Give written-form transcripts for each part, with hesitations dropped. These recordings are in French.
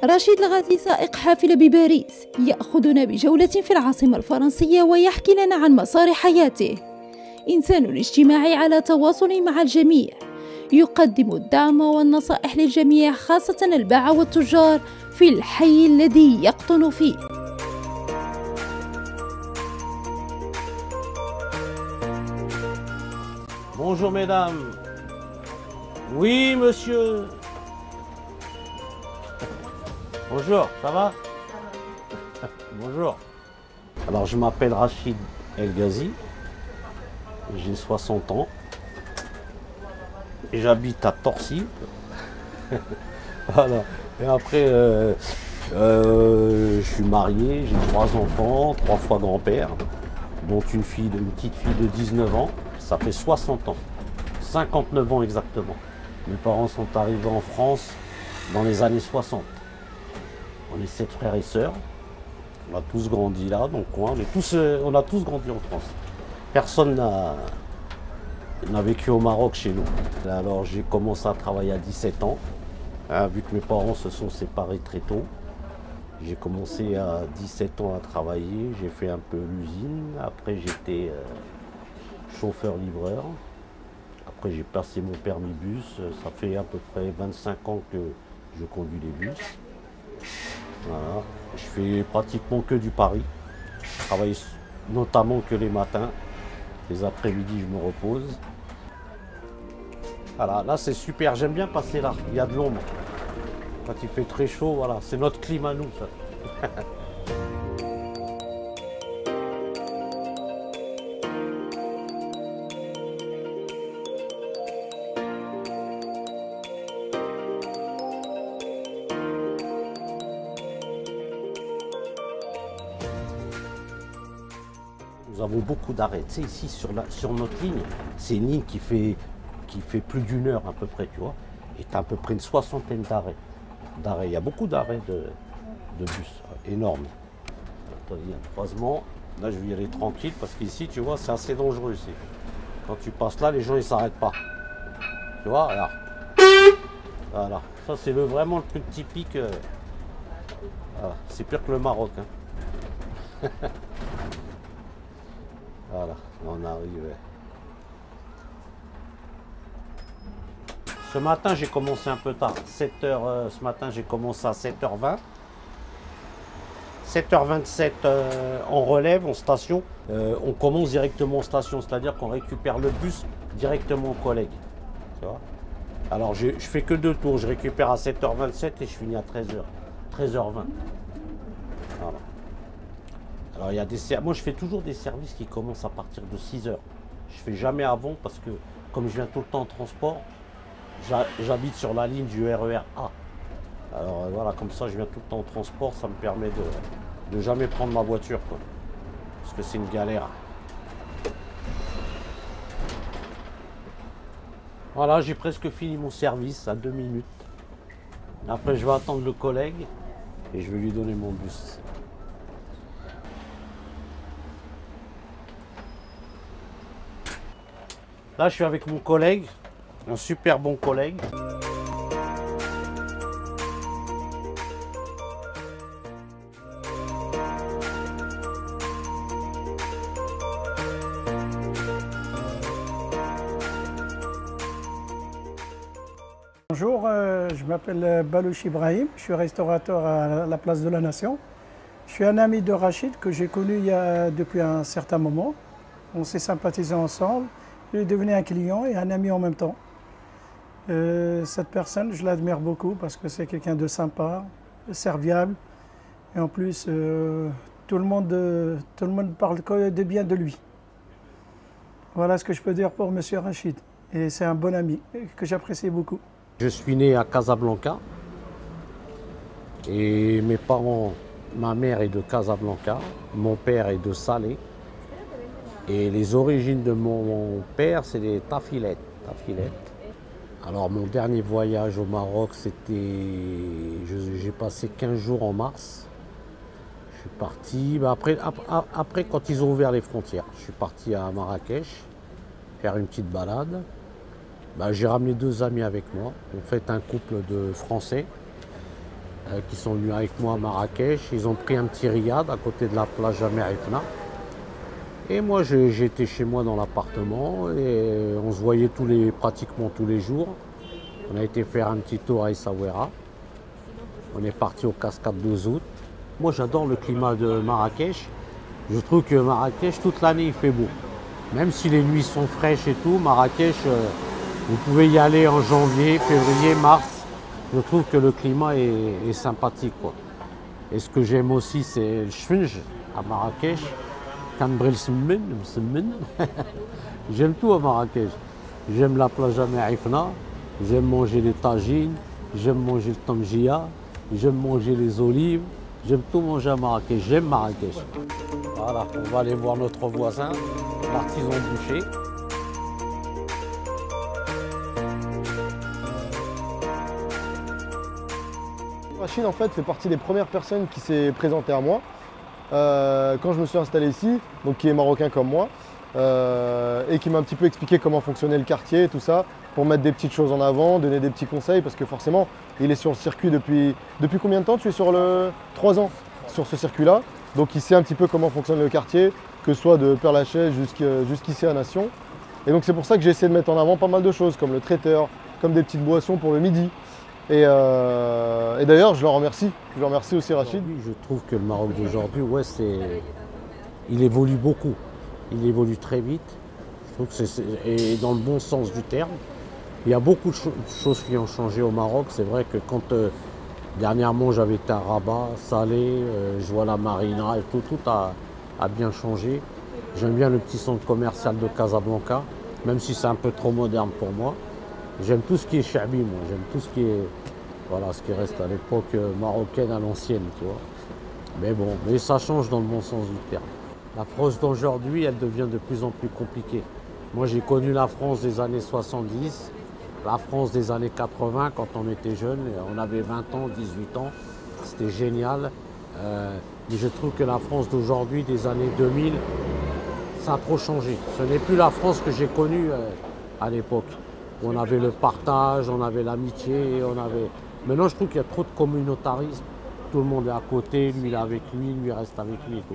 رشيد الغازي سائق حافلة بباريس يأخذنا بجولة في العاصمة الفرنسية ويحكي لنا عن مسار حياته. إنسان اجتماعي على تواصل مع الجميع، يقدم الدعم والنصائح للجميع خاصة الباعة والتجار في الحي الذي يقطن فيه. Bonjour mesdames. Oui monsieur. Bonjour, ça va? Bonjour. Alors je m'appelle Rachid El Ghazi, j'ai 60 ans et j'habite à Torcy. Voilà. Et après, je suis marié, j'ai 3 enfants, 3 fois grand-père, dont une petite fille de 19 ans. Ça fait 60 ans, 59 ans exactement. Mes parents sont arrivés en France dans les années 60. On est 7 frères et sœurs. On a tous grandi là, donc on a tous grandi en France. Personne n'a vécu au Maroc chez nous. Alors j'ai commencé à travailler à 17 ans, hein, vu que mes parents se sont séparés très tôt. J'ai commencé à 17 ans à travailler, j'ai fait un peu l'usine. Après j'étais chauffeur-livreur. Après j'ai passé mon permis bus. Ça fait à peu près 25 ans que je conduis les bus. Voilà. Je fais pratiquement que du Paris. Je travaille notamment que les matins. Les après-midi, je me repose. Voilà, là c'est super, j'aime bien passer là. Il y a de l'ombre. Quand il fait très chaud, voilà, c'est notre climat nous, ça. Nous avons beaucoup d'arrêts. Tu sais, ici sur notre ligne, c'est une ligne qui fait plus d'1 heure à peu près, tu vois. Et tu as à peu près une 60aine d'arrêts. Il y a beaucoup d'arrêts de bus, énormes. Il y a un croisement. Là, je vais y aller tranquille parce qu'ici, tu vois, c'est assez dangereux ici. Quand tu passes là, les gens ils s'arrêtent pas. Tu vois, regarde. Voilà. Ça, c'est vraiment le truc typique. Voilà. C'est pire que le Maroc. Hein. Voilà, on arrive. Ce matin, j'ai commencé un peu tard. 7h, ce matin, j'ai commencé à 7h20. 7h27 en relève, en station. On commence directement en station, c'est-à-dire qu'on récupère le bus directement aux collègues. Tu vois. Alors, je fais que 2 tours. Je récupère à 7h27 et je finis à 13h20. Voilà. Alors, il y a moi, je fais toujours des services qui commencent à partir de 6h. Je fais jamais avant parce que, comme je viens tout le temps en transport, j'habite sur la ligne du RER A. Alors voilà, comme ça, je viens tout le temps en transport, ça me permet de jamais prendre ma voiture, quoi. Parce que c'est une galère. Voilà, j'ai presque fini mon service à 2 minutes. Après, je vais attendre le collègue et je vais lui donner mon bus. Là, je suis avec mon collègue, un super bon collègue. Bonjour, je m'appelle Balouch Ibrahim, je suis restaurateur à la Place de la Nation. Je suis un ami de Rachid que j'ai connu depuis un certain moment. On s'est sympathisé ensemble. Il est devenu un client et un ami en même temps. Cette personne, je l'admire beaucoup parce que c'est quelqu'un de sympa, de serviable. Et en plus, tout le monde parle de bien de lui. Voilà ce que je peux dire pour M. Rachid. Et c'est un bon ami que j'apprécie beaucoup. Je suis né à Casablanca. Et mes parents, ma mère est de Casablanca, mon père est de Salé. Et les origines de mon père, c'est des tafilettes. Alors mon dernier voyage au Maroc, j'ai passé 15 jours en mars. Je suis parti, après quand ils ont ouvert les frontières, je suis parti à Marrakech, faire une petite balade. J'ai ramené 2 amis avec moi, en fait un couple de Français. qui sont venus avec moi à Marrakech. Ils ont pris un petit riad à côté de la plage Jamia Ifna. Et moi, j'étais chez moi dans l'appartement et on se voyait pratiquement tous les jours. On a été faire un petit tour à Essaouira. On est parti aux cascades d'Ouzout. Moi, j'adore le climat de Marrakech. Je trouve que Marrakech, toute l'année, il fait beau. Même si les nuits sont fraîches et tout, Marrakech, vous pouvez y aller en janvier, février, mars. Je trouve que le climat est sympathique, quoi. Et ce que j'aime aussi, c'est le chfinj à Marrakech. J'aime tout à Marrakech. J'aime la plage Jamia Ifna, j'aime manger les tagines, j'aime manger le tamjia, j'aime manger les olives, j'aime tout manger à Marrakech, j'aime Marrakech. Voilà, on va aller voir notre voisin, l'artisan boucher. Rachid en fait fait partie des premières personnes qui s'est présentée à moi quand je me suis installé ici, donc qui est marocain comme moi, et qui m'a un petit peu expliqué comment fonctionnait le quartier et tout ça, pour mettre des petites choses en avant, donner des petits conseils, parce que forcément, il est sur le circuit depuis combien de temps? Tu es sur 3 ans sur ce circuit-là, donc il sait un petit peu comment fonctionne le quartier, que ce soit de Père-Lachaise jusqu'ici à Nation. Et donc c'est pour ça que j'ai essayé de mettre en avant pas mal de choses, comme le traiteur, comme des petites boissons pour le midi. Et d'ailleurs, je le remercie. Je le remercie aussi, Rachid. Je trouve que le Maroc d'aujourd'hui, ouais, il évolue beaucoup. Il évolue très vite. Je trouve que et dans le bon sens du terme. Il y a beaucoup de choses qui ont changé au Maroc. C'est vrai que quand dernièrement j'avais été à Rabat, Salé, je vois la marina et tout a bien changé. J'aime bien le petit centre commercial de Casablanca, même si c'est un peu trop moderne pour moi. J'aime tout ce qui est chabi, moi. J'aime tout ce qui est, voilà, ce qui reste à l'époque marocaine, à l'ancienne, tu vois. Mais bon, mais ça change dans le bon sens du terme. La France d'aujourd'hui, elle devient de plus en plus compliquée. Moi, j'ai connu la France des années 70, la France des années 80, quand on était jeune. On avait 20 ans, 18 ans. C'était génial. Mais je trouve que la France d'aujourd'hui, des années 2000, ça a trop changé. Ce n'est plus la France que j'ai connue à l'époque. On avait le partage, on avait l'amitié, Maintenant, je trouve qu'il y a trop de communautarisme. Tout le monde est à côté, lui il est avec lui reste avec lui et tout.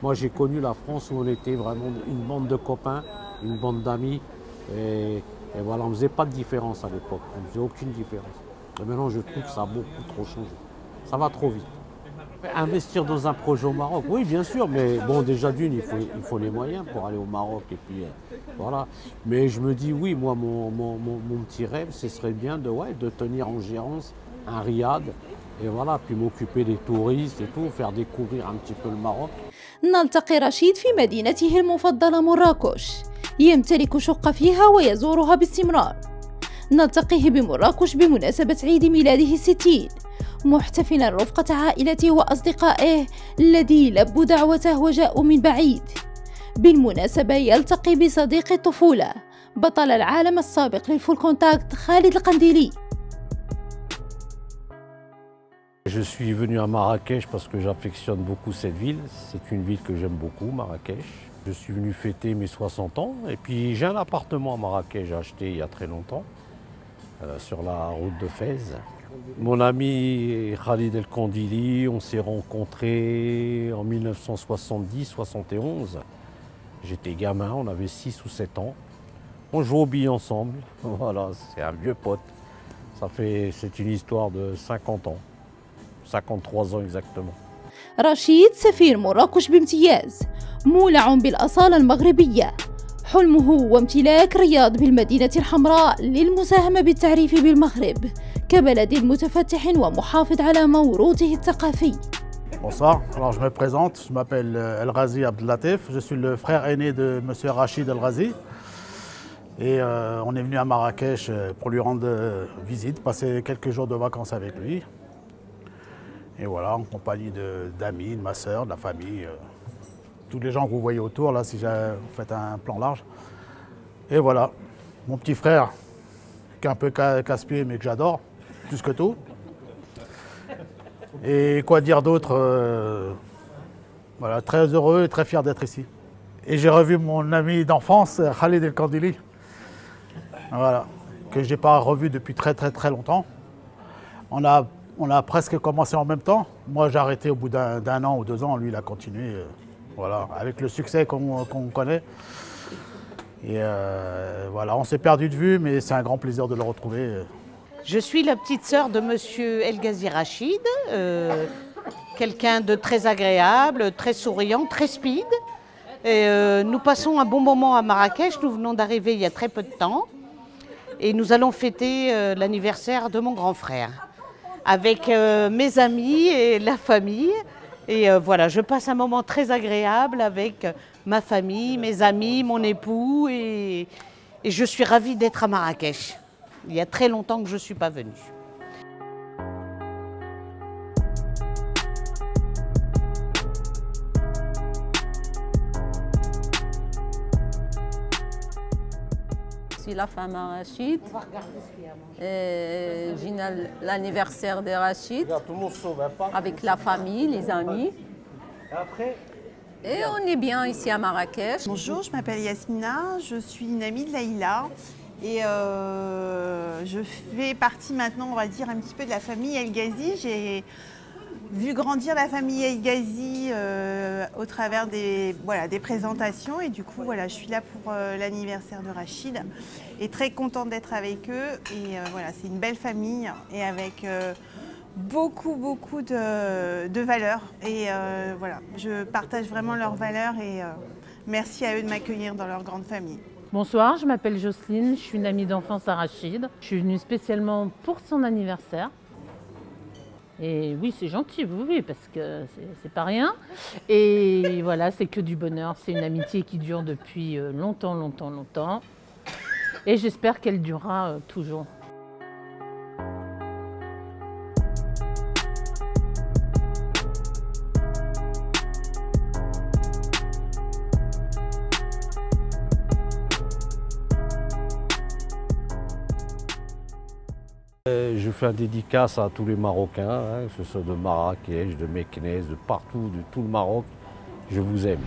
Moi, j'ai connu la France où on était vraiment une bande de copains, une bande d'amis. Et voilà, on ne faisait pas de différence à l'époque. On ne faisait aucune différence. Et maintenant, je trouve que ça a beaucoup trop changé. Ça va trop vite. Investir dans un projet au Maroc, oui bien sûr, mais bon déjà d'une, il faut les moyens pour aller au Maroc et puis voilà. Mais je me dis oui, moi mon petit rêve, ce serait bien de tenir en gérance un riad et voilà, puis m'occuper des touristes et tout, faire découvrir un petit peu le Maroc. نلتقي رشيد في مدينته المفضلة مراكش، يمتلك شقة فيها ويزورها باستمرار. نلتقيه بمراكش بمناسبة عيد ميلاده 60، محتفلا رفقة عائلته وأصدقائه الذي لبوا دعوته وجاءوا من بعيد. بالمناسبة يلتقي بصديق الطفولة بطل العالم السابق للفول كونتاكت خالد القنديلي. Je suis venu à Marrakech parce que j'affectionne beaucoup cette ville. C'est une ville que j'aime beaucoup, Marrakech. Je suis venu fêter mes 60 ans et puis j'ai un appartement à Marrakech acheté il y a très longtemps, sur la route de Fès. Mon ami Khalid El Kandili, on s'est rencontrés en 1970-71. J'étais gamin, on avait 6 ou 7 ans. On joue aux billes ensemble. Voilà, c'est un vieux pote. C'est une histoire de 50 ans. 53 ans exactement. رشيد سفير مراكش بامتياز، مولع بالأصالة المغربية. حلمه هو امتلاك رياض بالمدينة الحمراء للمساهمة بالتعريف بالمغرب كبلد متفتح ومحافظ على موروثه الثقافي. Bonsoir, alors je me présente, je m'appelle El Ghazi Abdellatif, je suis le frère aîné de M. Rachid El Ghazi. Et on est venu à Marrakech pour lui rendre visite, passer quelques jours de vacances avec lui. Et voilà, en compagnie d'amis, de ma soeur, de la famille, tous les gens que vous voyez autour, là, si vous faites un plan large. Et voilà, mon petit frère, qui est un peu casse-pied, mais que j'adore, plus que tout. Et quoi dire d'autre, voilà, très heureux et très fier d'être ici. Et j'ai revu mon ami d'enfance, Khalid El Kandili, voilà, que je n'ai pas revu depuis très longtemps. On a On a presque commencé en même temps. Moi, j'ai arrêté au bout d'un an ou 2 ans. Lui, il a continué. Voilà, avec le succès qu'on connaît. Et voilà, on s'est perdu de vue, mais c'est un grand plaisir de le retrouver. Je suis la petite sœur de Monsieur El Ghazi Rachid, quelqu'un de très agréable, très souriant, très speed. Et, nous passons un bon moment à Marrakech. Nous venons d'arriver il y a très peu de temps. Et nous allons fêter l'anniversaire de mon grand frère avec mes amis et la famille. Et voilà, je passe un moment très agréable avec ma famille, mes amis, mon époux. Et je suis ravie d'être à Marrakech. Il y a très longtemps que je ne suis pas venue. Je suis la femme à Rachid. J'ai l'anniversaire de Rachid avec la famille, les amis. Et on est bien ici à Marrakech. Bonjour, je m'appelle Yasmina, je suis une amie de Laïla. Et je fais partie maintenant, on va dire, un petit peu de la famille El Ghazi. J'ai vu grandir la famille El Ghazi au travers des présentations. Et du coup, voilà, je suis là pour l'anniversaire de Rachid. Et très contente d'être avec eux. Et voilà, c'est une belle famille et avec beaucoup de valeurs. Et voilà, je partage vraiment leurs valeurs et merci à eux de m'accueillir dans leur grande famille. Bonsoir, je m'appelle Jocelyne, je suis une amie d'enfance à Rachid. Je suis venue spécialement pour son anniversaire. Et oui, c'est gentil, oui, parce que c'est pas rien. Et voilà, c'est que du bonheur. C'est une amitié qui dure depuis longtemps. Et j'espère qu'elle durera toujours. Je fais un dédicace à tous les Marocains, hein, que ce soit de Marrakech, de Meknès, de partout, de tout le Maroc. Je vous aime.